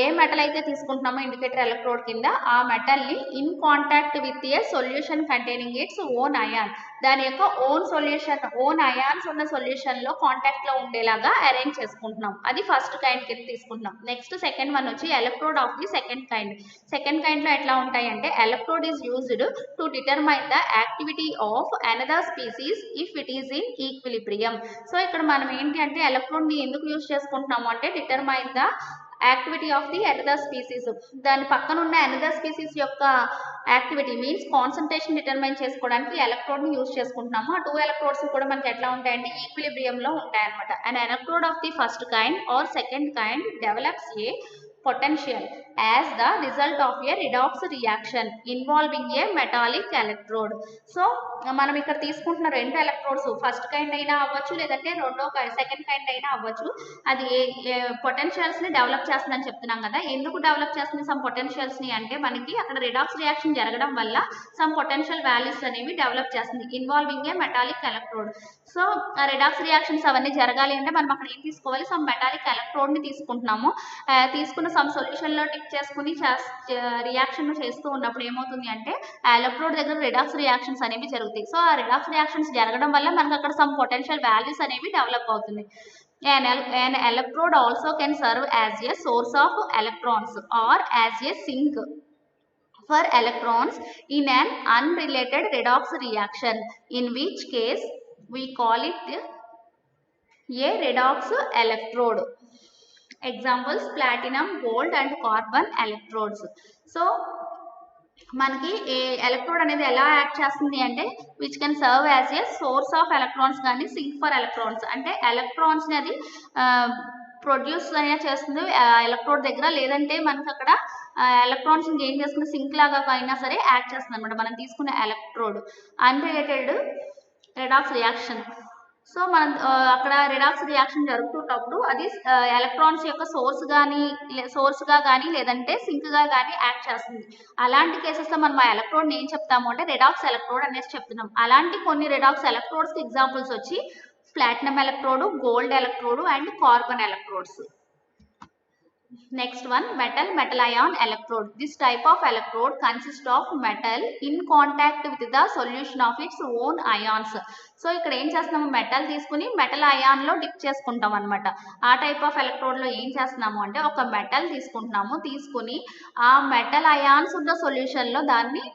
ఏ మెటల్ అయితే తీసుకుంటున్నామో ఇండికేటర్ ఎలక్ట్రోడ్ కింద ఆ మెటల్ ని in contact with a solution containing its own ion, దాని యొక్క ఓన్ అయాన్స్ ఉన్న సొల్యూషన్ లో కాంటాక్ట్ లో ఉండేలాగా అరేంజ్ చేసుకుంటున్నాం. అది ఫస్ట్ కైండ్ కింద తీసుకుంటున్నాం. నెక్స్ట్ సెకండ్ వన్ వచ్చి electrode of the second kind. Second kind లో ఎట్లా ఉంటాయి అంటే electrode is used to determine the activity of another species if it is in equilibrium. So ఇక్కడ మనం ఏంటి అంటే ఎలక్ట్రోడ్ ని ఎందుకు యూజ్ చేసుకుంటున్నాము అంటే determine the activity of the another species, దాని పక్కన ఉన్న అనదర్ స్పీసీస్ యొక్క యాక్టివిటీ మీన్స్ కాన్సన్ట్రేషన్ డిటర్మైన్ చేసుకోవడానికి ఎలక్ట్రోడ్ ని యూజ్ చేసుకుంటున్నాము. ఆ 2 ఎలక్ట్రోడ్స్ కూడా మనకి ఎట్లా ఉంటాయంటే ఈక్విలిబ్రియం లో ఉంటాయన్నమాట. And electrode of the first kind or second kind develops a potential as the result of a redox reaction involving a metallic electrode. So మనం ఇక్కడ తీసుకుంటున్న 2 ఎలక్ట్రోడ్స్ ఫస్ట్ కైండ్ అయినా అవ్వచ్చు లేదంటే సెకండ్ కైండ్ అయినా అవ్వచ్చు, అది పొటెన్షియల్స్ ని డెవలప్ చేస్తుందని చెప్తున్నాం కదా. ఎందుకు డెవలప్ చేస్తుంది సమ్ పొటెన్షియల్స్ ని అంటే మనకి అక్కడ రిడాక్స్ రియాక్షన్ జరగడం వల్ల సమ్ పొటెన్షియల్ వాల్యూస్ అనేవి డెవలప్ చేస్తుంది involving a metallic electrode. So redox reactions అవన్నీ జరగాలి అంటే మనం అక్కడ ఏం తీసుకోవాలి, సమ్ మెటాలిక్ ఎలక్ట్రోడ్ ని తీసుకుంటున్నాము. తీసుకున్న సమ్ సొల్యూషన్ లో టిక్ చేసుకుని రియాక్షన్ చేస్తూ ఉన్నప్పుడు ఏమవుతుంది అంటే ఎలక్ట్రోడ్ దగ్గర రిడాక్స్ రియాక్షన్స్ అనేవి జరుగుతాయి. సో ఆ రిడాక్స్ రియాక్షన్స్ జరగడం వల్ల మనకు అక్కడ సమ్ పొటెన్షియల్ వాల్యూస్ అనేవి డెవలప్ అవుతుంది. An electrode also can serve as a source of electrons or as a sink for electrons in an unrelated redox reaction, in which case we call it a redox electrode. Examples platinum, gold and carbon electrodes. So మనకి electrode అనేది ఎలా act చేస్తుంది అంటే which can serve as a source of electrons కానీ sync for electrons, అంటే electrons ని అది produce అనేది చేస్తుంది ఎలక్ట్రోడ్ దగ్గర, లేదంటే మనకి అక్కడ ఎలక్ట్రాన్స్ గెయిన్ చేసుకున్న సింక్ లాగా అయినా సరే యాక్ట్ చేస్తుంది అనమాట మనం తీసుకునే electrode. Unrelated redox reaction. So మనం అక్కడ రిడాక్స్ రియాక్షన్ జరుగుతున్నప్పుడు అది ఎలక్ట్రాన్స్ యొక్క సోర్స్గా కానీ లేదంటే సింక్గా కానీ యాక్ట్ చేస్తుంది. అలాంటి కేసెస్లో మనం ఆ ఎలక్ట్రోడ్ని ఏం చెప్తాము అంటే రిడాక్స్ ఎలక్ట్రోడ్ అనేసి చెప్తున్నాం. అలాంటి కొన్ని రిడాక్స్ ఎలక్ట్రోడ్స్కి ఎగ్జాంపుల్స్ వచ్చి platinum electrode, gold electrode and carbon electrodes. Next one, metal ion electrode. This type of electrode consists of metal in contact with the solution of its own ions. So ఇక్కడ ఏం చేస్తున్నాము, metal తీసుకుని metal ion లో dip చేసుకుంటాం అనమాట. ఆ type of electrode లో ఏం చేస్తున్నాము అంటే ఒక మెటల్ తీసుకుంటున్నాము, తీసుకుని ఆ మెటల్ అయాన్స్ ఉన్న సొల్యూషన్ లో దాన్ని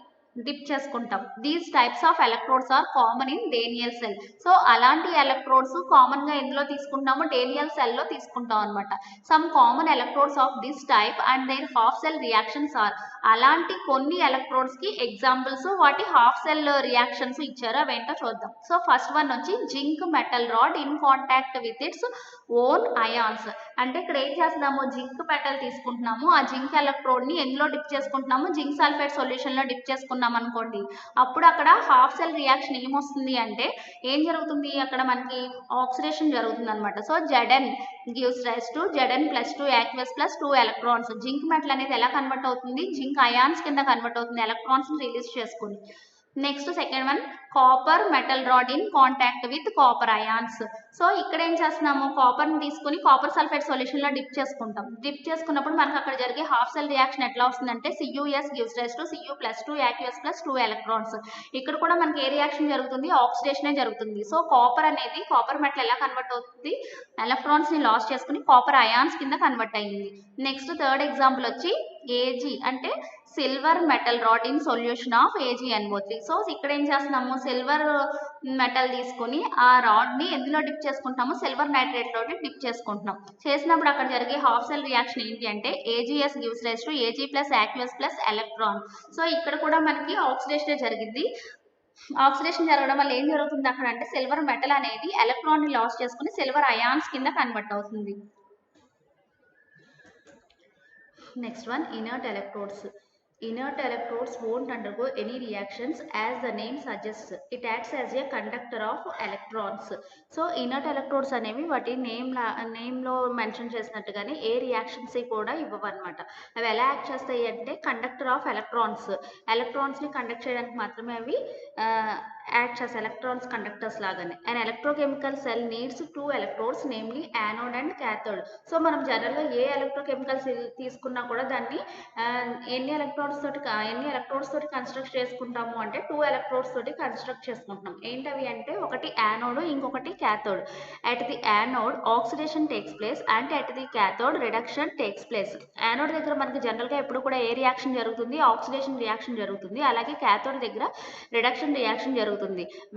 డిప్ చేసుకుంటాం. These types of electrodes are common in Daniell cell. So అలాంటి ఎలక్ట్రోడ్స్ కామన్ గా ఎందులో తీసుకుంటాము, డేనియల్ సెల్ లో తీసుకుంటాం అనమాట. Some common electrodes of this type and their half cell reactions are. అలాంటి కొన్ని ఎలక్ట్రోడ్స్ కి ఎగ్జాంపుల్స్, వాటి హాఫ్ సెల్ రియాక్షన్స్ ఇచ్చారు, అవేంటో చూద్దాం. సో ఫస్ట్ వన్ వచ్చి zinc metal rod in contact with its own ions. అంటే ఇక్కడ ఏం చేస్తున్నాము, జింక్ మెటల్ తీసుకుంటున్నాము, ఆ జింక్ ఎలక్ట్రోడ్ ని ఎందులో డిప్ చేసుకుంటున్నాము, జింక్ సల్ఫేట్ సొల్యూషన్ లో డిప్ చేసుకున్నాం అనుకోండి. అప్పుడు అక్కడ హాఫ్ సెల్ రియాక్షన్ ఏమొస్తుంది అంటే ఏం జరుగుతుంది, అక్కడ మనకి ఆక్సిడేషన్ జరుగుతుంది అనమాట. So Zn gives rise to Zn+2 aqueous plus 2 electrons. Zinc metal అనేది ఎలా కన్వర్ట్ అవుతుంది, జింక్ అయాన్స్ కింద కన్వర్ట్ అవుతుంది ఎలక్ట్రాన్స్ రిలీజ్ చేసుకుని. Next second one, copper metal rod in contact with copper ions. So ఇక్కడ ఏం చేస్తున్నాము, కాపర్ ని తీసుకుని కాపర్ సల్ఫేట్ సొల్యూషన్ లో డిప్ చేసుకుంటాం. డిప్ చేసుకున్నప్పుడు మనకు అక్కడ జరిగే హాఫ్ సెల్ రియాక్షన్ ఎట్లా వస్తుందంటే CuS gives rise to Cu+2 aqueous plus 2 electrons. ఇక్కడ కూడా మనకి ఏ రియాక్షన్ జరుగుతుంది, ఆక్సిడేషన్ జరుగుతుంది. సో కాపర్ అనేది, కాపర్ మెటల్ ఎలా కన్వర్ట్ అవుతుంది, ఎలక్ట్రాన్స్ ని లాస్ చేసుకుని కాపర్ అయాన్స్ కింద కన్వర్ట్ అయ్యింది. నెక్స్ట్ థర్డ్ ఎగ్జాంపుల్ వచ్చి Ag అంటే silver metal rod in solution of AgNO3. So ఇక్కడ ఏం చేస్తున్నాము, సిల్వర్ మెటల్ తీసుకుని ఆ రాడ్ ని ఎందులో డిప్ చేసుకుంటాము, సిల్వర్ నైట్రేట్ లో డిప్ చేసుకుంటున్నాం. చేసినప్పుడు అక్కడ జరిగే హాఫ్ సెల్ రియాక్షన్ ఏంటి అంటే AgS gives rise to Ag plus aqueous plus electron. So ఇక్కడ కూడా మనకి ఆక్సిడేషన్ జరిగింది. ఆక్సిడేషన్ జరగడం వల్ల ఏం జరుగుతుంది అక్కడ అంటే సిల్వర్ మెటల్ అనేది ఎలక్ట్రాన్ ని లాస్ చేసుకుని సిల్వర్ అయాన్స్ కింద కన్వర్ట్ అవుతుంది. Next one, inert electrodes. Inert electrodes won't undergo any reactions as the name suggests. It acts as a conductor of electrons. So inert electrodes అనేవి వాటి నేమ్లో mention చేసినట్టుగానే ఏ reactions కూడా ఇవ్వవు అనమాట. అవి ఎలా యాక్ట్ చేస్తాయి అంటే కండక్టర్ ఆఫ్ ఎలక్ట్రాన్స్. ఎలక్ట్రాన్స్ని కండక్ట్ చేయడానికి మాత్రమే అవి యాక్ట్ చేస్తాయి, ఎలక్ట్రాన్స్ కండక్టర్స్ లాగానే. And electrochemical cell needs 2 electrodes, namely anode and cathode. So మనం జనరల్గా ఏ ఎలక్ట్రోకెమికల్ తీసుకున్నా కూడా దాన్ని ఎన్ని ఎలక్ట్రోడ్స్ తోటి కన్స్ట్రక్ట్ చేసుకుంటాము అంటే 2 electrodes తోటి కన్స్ట్రక్ట్ చేసుకుంటున్నాం. ఏంటవి అంటే ఒకటి యానోడ్, ఇంకొకటి cathode. At the anode oxidation takes place and at the cathode reduction takes place. Anode దగ్గర మనకి జనరల్గా ఎప్పుడు కూడా ఏ రియాక్షన్ జరుగుతుంది, ఆక్సిడేషన్ రియాక్షన్ జరుగుతుంది. అలాగే క్యాథోడ్ దగ్గర రిడక్షన్ రియాక్షన్ జరుగుతుంది.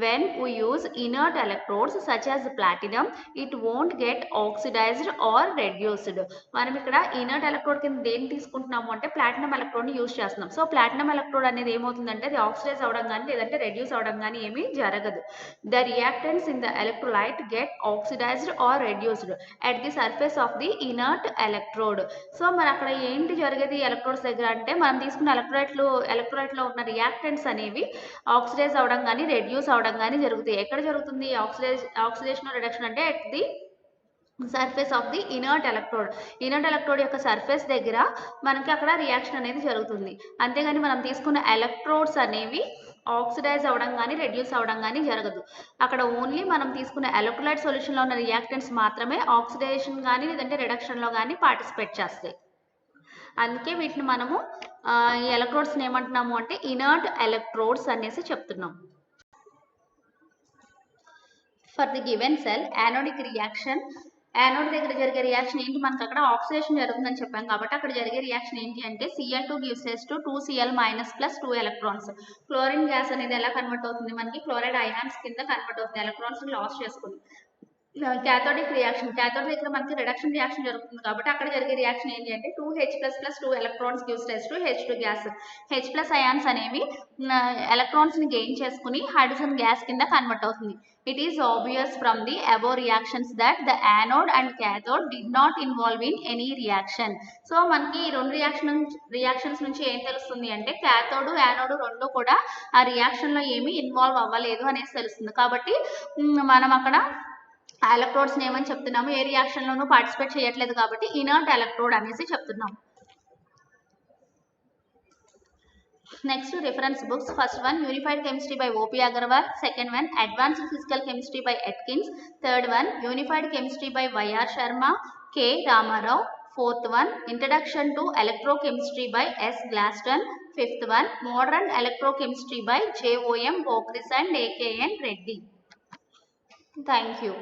When we use inert electrodes such as platinum, it won't get oxidized or reduced. మనం ఇక్కడ ఇనర్ట్ ఎలక్ట్రోడ్ కింద దేన్ని తీసుకుంటున్నాము అంటే ప్లాటినం ఎలక్ట్రోడ్ ని యూజ్ చేస్తున్నాం. సో ప్లాటినం ఎలక్ట్రోడ్ అనేది ఏమవుతుందంటే అది ఆక్సిడైజ్ అవడం కానీ లేదంటే రెడ్యూస్ అవడం కానీ ఏమీ జరగదు. The reactants in the electrolyte get oxidized or reduced at the surface of the inert electrode. So మరి అక్కడ ఏంటి జరిగేది ఎలక్ట్రోడ్స్ దగ్గర అంటే మనం తీసుకున్న ఎలక్ట్రోలైట్ లో ఉన్న రియాక్టెంట్స్ అనేవి ఆక్సిడైజ్ అవడం కానీ రెడ్యూస్ అవడం కానీ జరుగుతాయి. ఎక్కడ జరుగుతుంది ఆక్సిడేషన్ రిడక్షన్ అంటే at the surface of the inert electrode. Inert electrode యొక్క సర్ఫేస్ దగ్గర మనకి అక్కడ రియాక్షన్ అనేది జరుగుతుంది. అంతేగాని మనం తీసుకున్న ఎలక్ట్రోడ్స్ అనేవి ఆక్సిడైజ్ అవడం కానీ రెడ్యూస్ అవడం కానీ జరగదు. అక్కడ ఓన్లీ మనం తీసుకున్న ఎలక్ట్రోలైట్ సొల్యూషన్లో ఉన్న రియాక్టెంట్స్ మాత్రమే ఆక్సిడేషన్ కానీ లేదంటే రిడక్షన్లో కానీ పార్టిసిపేట్ చేస్తాయి. అందుకే వీటిని మనము ఈ ఎలక్ట్రోడ్స్ని ఏమంటున్నాము అంటే ఇనర్ట్ ఎలక్ట్రోడ్స్ అనేసి చెప్తున్నాం. For the given cell anodic reaction, anode దగ్గర జరిగే రియాక్షన్ ఏంటి, మనకు అక్కడ ఆక్సిడేషన్ జరుగుతుందని చెప్పాం కాబట్టి అక్కడ జరిగే రియాక్షన్ ఏంటి అంటే Cl2 gives rise to 2Cl minus plus 2 electrons. Chlorine gas అనేది ఎలా కన్వర్ట్ అవుతుంది, మనకి క్లోరైడ్ అయాన్స్ కింద కన్వర్ట్ అవుతుంది ఎలక్ట్రాన్స్ లాస్ చేసుకుంది. క్యాథోడిక్ రియాక్షన్, క్యాథోడ్ దగ్గర మనకి రిడక్షన్ రియాక్షన్ జరుగుతుంది కాబట్టి అక్కడ జరిగే రియాక్షన్ ఏంటి అంటే 2H++2 electrons gives rise to H2 gas. H+ ions అనేవి ఎలక్ట్రాన్స్ ని గెయిన్ చేసుకుని హైడ్రోజన్ గ్యాస్ కింద కన్వర్ట్ అవుతుంది. It is obvious from the above reactions that the anode and cathode did not involve in any reaction. So మనకి ఈ రెండు reactions నుంచి ఏం తెలుస్తుంది అంటే క్యాథోడ్ యానోడ్ రెండు కూడా ఆ రియాక్షన్ లో ఏమీ ఇన్వాల్వ్ అవ్వలేదు అనేసి తెలుస్తుంది. కాబట్టి మనం అక్కడ ఎలక్ట్రోడ్స్ ఏమని చెప్తున్నాము, ఏ రియాక్షన్ లోనూ పార్టిసిపేట్ చేయట్లేదు కాబట్టి ఇనర్ట్ ఎలక్ట్రోడ్ అనేసి చెప్తున్నాం. Next, reference books. First one, Unified Chemistry by O.P. Agarwal. Second one, Advanced Physical Chemistry by Atkins. Third one, Unified Chemistry by Y.R. Sharma, K. Ramarao. Fourth one, Introduction to Electrochemistry by S. Glaston. Fifth one, Modern Electrochemistry by J.O.M. Bokris and A.K.N. Reddy. Thank you.